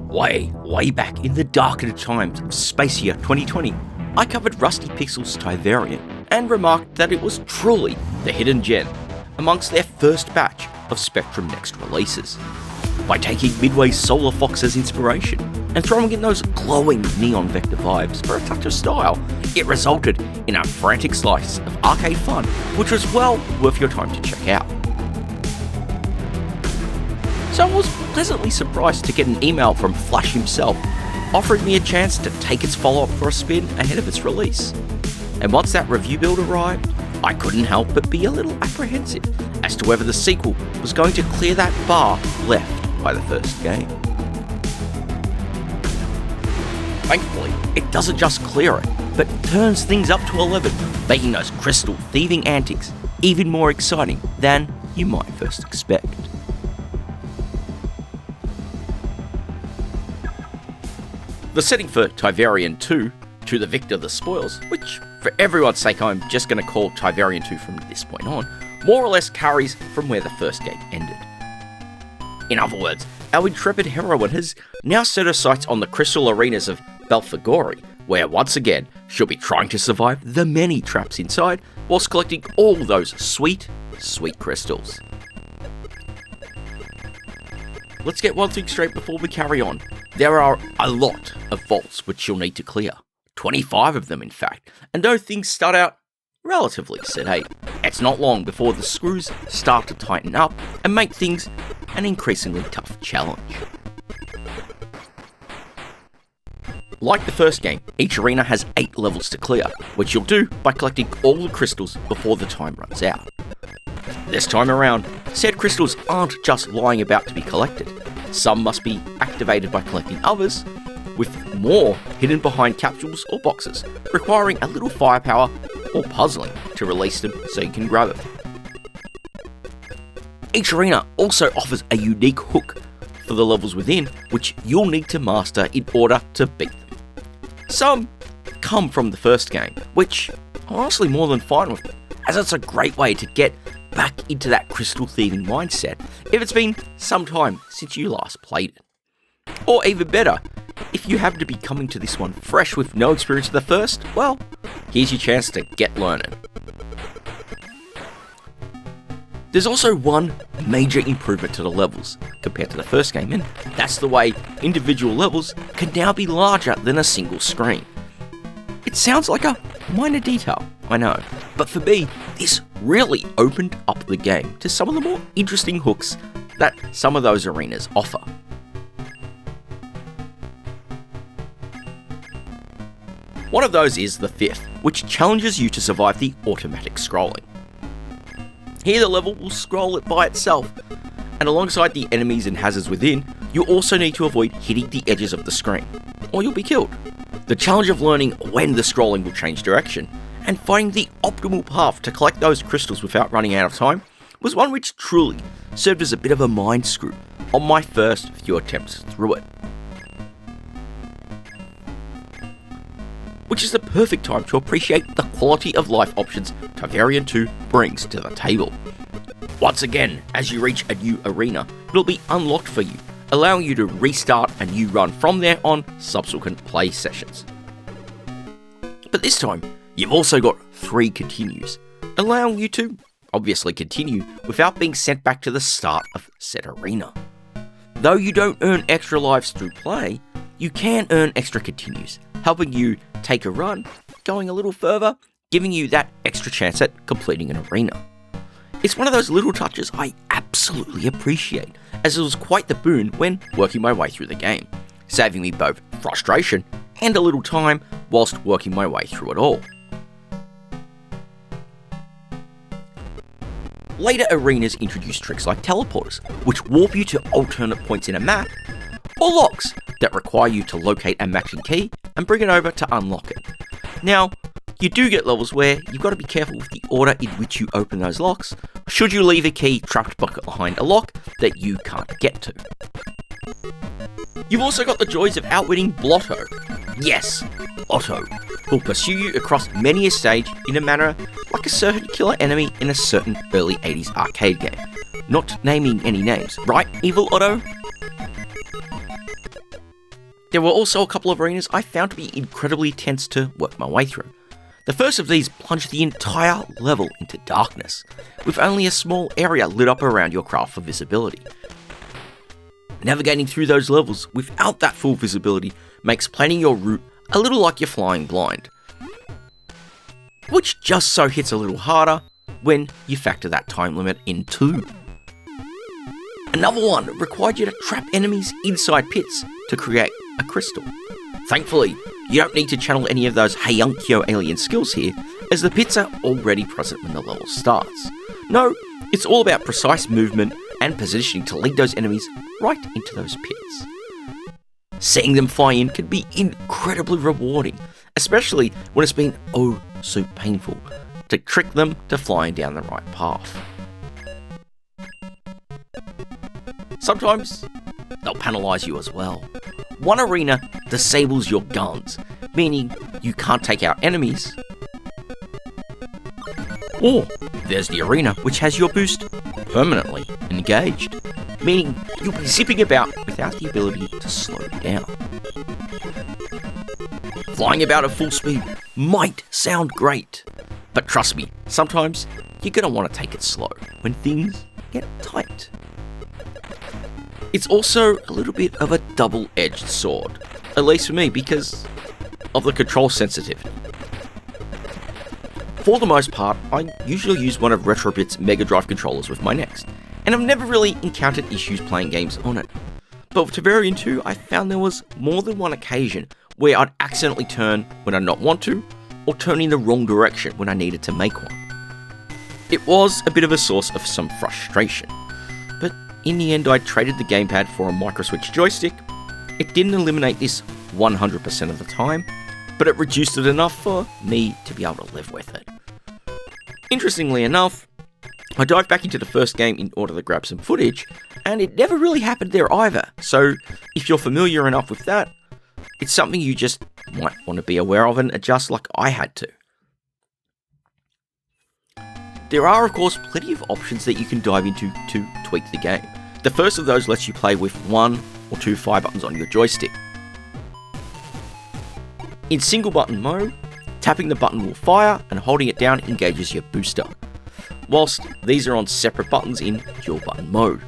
Way back in the darker times of Space Year 2020, I covered Rusty Pixel's Tyvarian and remarked that it was truly the hidden gem amongst their first batch of Spectrum Next releases. By taking Midway's Solar Fox as inspiration and throwing in those glowing neon vector vibes for a touch of style, it resulted in a frantic slice of arcade fun, which was well worth your time to check out. So I was pleasantly surprised to get an email from Flash himself offering me a chance to take its follow-up for a spin ahead of its release. And once that review build arrived, I couldn't help but be a little apprehensive as to whether the sequel was going to clear that bar left by the first game. Thankfully, it doesn't just clear it, but turns things up to 11, making those crystal thieving antics even more exciting than you might first expect. The setting for Tyvarian 2, To the Victor the Spoils, which for everyone's sake I'm just going to call Tyvarian 2 from this point on, more or less carries from where the first game ended. In other words, our intrepid heroine has now set her sights on the crystal arenas of Belphegor, where once again she'll be trying to survive the many traps inside whilst collecting all those sweet crystals. Let's get one thing straight before we carry on. There are a lot of vaults which you'll need to clear. 25 of them in fact, and though things start out relatively sedate, it's not long before the screws start to tighten up and make things an increasingly tough challenge. Like the first game, each arena has 8 levels to clear, which you'll do by collecting all the crystals before the time runs out. This time around, said crystals aren't just lying about to be collected. Some must be activated by collecting others, with more hidden behind capsules or boxes, requiring a little firepower or puzzling to release them so you can grab them. Each arena also offers a unique hook for the levels within, which you'll need to master in order to beat them. Some come from the first game, which I'm honestly more than fine with, as it's a great way to get back into that crystal thieving mindset if it's been some time since you last played it. Or even better, if you happen to be coming to this one fresh with no experience of the first, well, here's your chance to get learning. There's also one major improvement to the levels compared to the first game, and that's the way individual levels can now be larger than a single screen. It sounds like a minor detail, I know, but for me, this really opened up the game to some of the more interesting hooks that some of those arenas offer. One of those is the fifth, which challenges you to survive the automatic scrolling. Here the level will scroll it by itself, and alongside the enemies and hazards within, you also need to avoid hitting the edges of the screen, or you'll be killed. The challenge of learning when the scrolling will change direction, and finding the optimal path to collect those crystals without running out of time, was one which truly served as a bit of a mind screw on my first few attempts through it. Which is the perfect time to appreciate the quality of life options Tyvarian 2 brings to the table. Once again, as you reach a new arena, it'll be unlocked for you, allowing you to restart a new run from there on subsequent play sessions. But this time, you've also got 3 continues, allowing you to obviously continue without being sent back to the start of said arena. Though you don't earn extra lives through play, you can earn extra continues, helping you take a run, going a little further, giving you that extra chance at completing an arena. It's one of those little touches I absolutely appreciate, as it was quite the boon when working my way through the game, saving me both frustration and a little time whilst working my way through it all. Later arenas introduce tricks like teleporters, which warp you to alternate points in a map, or locks that require you to locate a matching key and bring it over to unlock it. Now, you do get levels where you've got to be careful with the order in which you open those locks, should you leave a key trapped behind a lock that you can't get to. You've also got the joys of outwitting Blotto. Yes, Blotto, who'll pursue you across many a stage in a manner like a certain killer enemy in a certain early 80s arcade game. Not naming any names, right, Evil Otto? There were also a couple of arenas I found to be incredibly tense to work my way through. The first of these plunged the entire level into darkness, with only a small area lit up around your craft for visibility. Navigating through those levels without that full visibility makes planning your route a little like you're flying blind, which just so hits a little harder when you factor that time limit in too. Another one required you to trap enemies inside pits to create a crystal. Thankfully, you don't need to channel any of those Heiunkyo alien skills here, as the pits are already present when the level starts. No, it's all about precise movement and positioning to lead those enemies right into those pits. Seeing them fly in can be incredibly rewarding, especially when it's been oh so painful to trick them to flying down the right path. Sometimes they'll penalise you as well. One arena disables your guns, meaning you can't take out enemies. Or there's the arena which has your boost permanently engaged, meaning you'll be zipping about without the ability to slow down. Flying about at full speed might sound great, but trust me, sometimes you're going to want to take it slow when things get tight. It's also a little bit of a double-edged sword, at least for me, because of the control sensitivity. For the most part, I usually use one of Retrobit's Mega Drive controllers with my Next, and I've never really encountered issues playing games on it. But with Tyvarian 2, I found there was more than one occasion where I'd accidentally turn when I not want to, or turn in the wrong direction when I needed to make one. It was a bit of a source of some frustration, but in the end I traded the gamepad for a microswitch joystick. It didn't eliminate this 100% of the time, but it reduced it enough for me to be able to live with it. Interestingly enough, I dived back into the first game in order to grab some footage, and it never really happened there either, so if you're familiar enough with that, it's something you just might want to be aware of and adjust like I had to. There are of course plenty of options that you can dive into to tweak the game. The first of those lets you play with 1 or 2 fire buttons on your joystick. In single button mode, tapping the button will fire and holding it down engages your booster, whilst these are on separate buttons in dual button mode.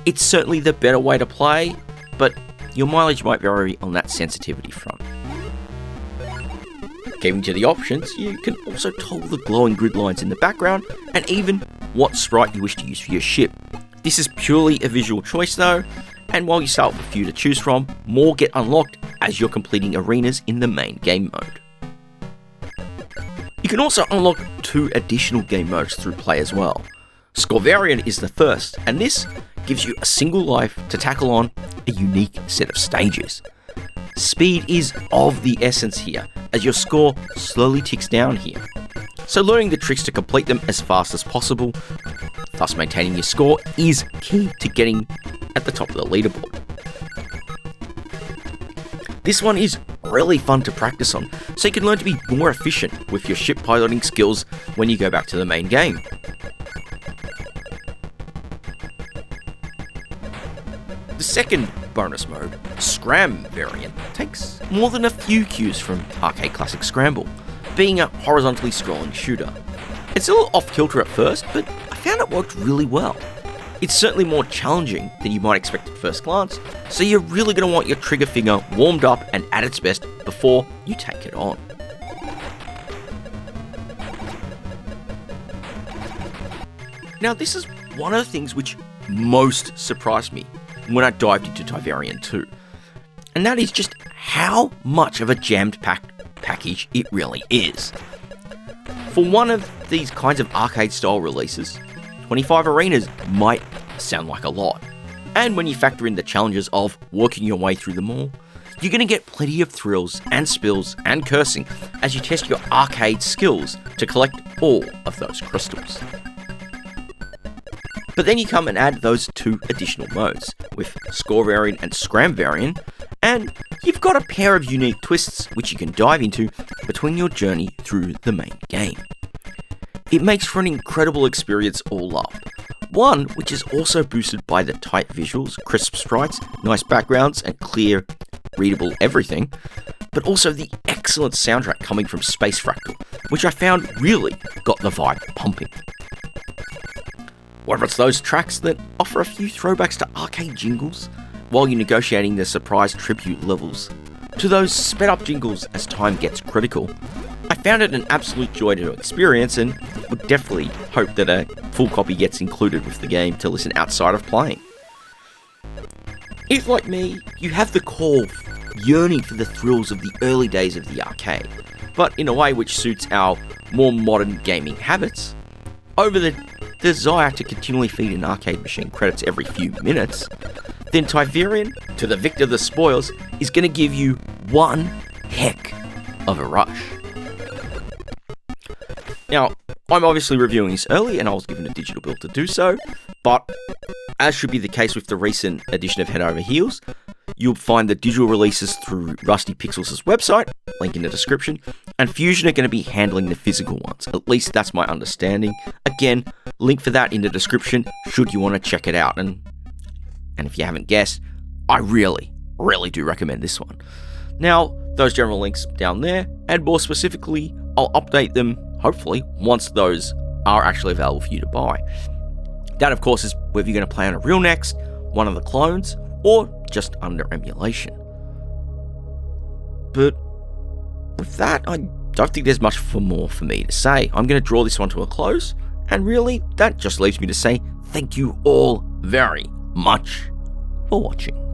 It's certainly the better way to play, but your mileage might vary on that sensitivity front. Keeping to the options, you can also toggle the glowing grid lines in the background and even what sprite you wish to use for your ship. This is purely a visual choice though, and while you start with a few to choose from, more get unlocked as you're completing arenas in the main game mode. You can also unlock 2 additional game modes through play as well. Tyvarian is the first, and this gives you a single life to tackle on a unique set of stages. Speed is of the essence here, as your score slowly ticks down here. So learning the tricks to complete them as fast as possible, thus maintaining your score, is key to getting at the top of the leaderboard. This one is really fun to practice on, so you can learn to be more efficient with your ship piloting skills when you go back to the main game. The second bonus mode, Scram variant, takes more than a few cues from arcade classic Scramble, being a horizontally scrolling shooter. It's a little off-kilter at first, but I found it worked really well. It's certainly more challenging than you might expect at first glance, so you're really going to want your trigger finger warmed up and at its best before you take it on. Now this is one of the things which most surprised me when I dived into Tyvarian 2, and that is just how much of a jammed-packed package it really is. For one of these kinds of arcade-style releases, 25 arenas might sound like a lot, and when you factor in the challenges of working your way through them all, you're going to get plenty of thrills and spills and cursing as you test your arcade skills to collect all of those crystals. But then you come and add those 2 additional modes, with Tyvarian and Scram variant, and you've got a pair of unique twists which you can dive into between your journey through the main game. It makes for an incredible experience all up, one which is also boosted by the tight visuals, crisp sprites, nice backgrounds, and clear, readable everything, but also the excellent soundtrack coming from Space Fractal, which I found really got the vibe pumping. Whether it's those tracks that offer a few throwbacks to arcade jingles while you're negotiating the surprise tribute levels, to those sped up jingles as time gets critical, I found it an absolute joy to experience and would definitely hope that a full copy gets included with the game to listen outside of playing. If, like me, you have the core yearning for the thrills of the early days of the arcade, but in a way which suits our more modern gaming habits, over the desire to continually feed an arcade machine credits every few minutes, then Tyvarian, to the victor of the spoils, is going to give you one heck of a rush. Now, I'm obviously reviewing this early and I was given a digital build to do so, but as should be the case with the recent edition of Head Over Heels, you'll find the digital releases through Rusty Pixels' website, link in the description, and Fusion are going to be handling the physical ones. At least that's my understanding. Again, link for that in the description should you want to check it out. And if you haven't guessed, I really do recommend this one. Now, those general links down there, and more specifically, I'll update them, hopefully, once those are actually available for you to buy. That, of course, is whether you're going to play on a real Next, one of the clones, or just under emulation. But with that, I don't think there's much more for me to say. I'm going to draw this one to a close, and really, that just leaves me to say thank you all very much for watching.